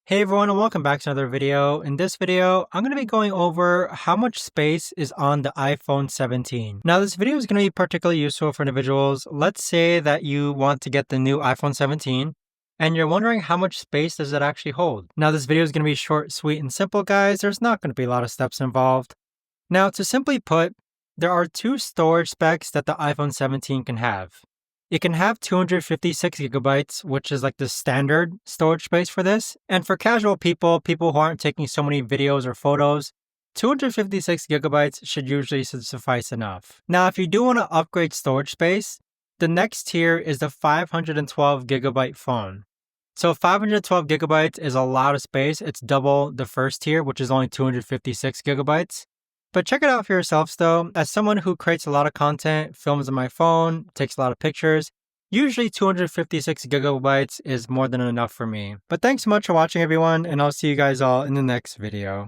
Hey everyone and welcome back to another video. In this video, I'm going to be going over how much space is on the iPhone 17. Now this video is going to be particularly useful for individuals. Let's say that you want to get the new iPhone 17 and you're wondering how much space does it actually hold. Now this video is going to be short, sweet, and simple guys. There's not going to be a lot of steps involved. Now to simply put, there are two storage specs that the iPhone 17 can have. It can have 256 gigabytes, which is like the standard storage space for this. And for casual people who aren't taking so many videos or photos, 256 gigabytes should usually suffice enough. Now, if you do want to upgrade storage space, the next tier is the 512 gigabyte phone. So 512 gigabytes is a lot of space. It's double the first tier, which is only 256 gigabytes. But check it out for yourselves though. As someone who creates a lot of content, films on my phone, takes a lot of pictures, usually 256 gigabytes is more than enough for me. But thanks so much for watching everyone, and I'll see you guys all in the next video.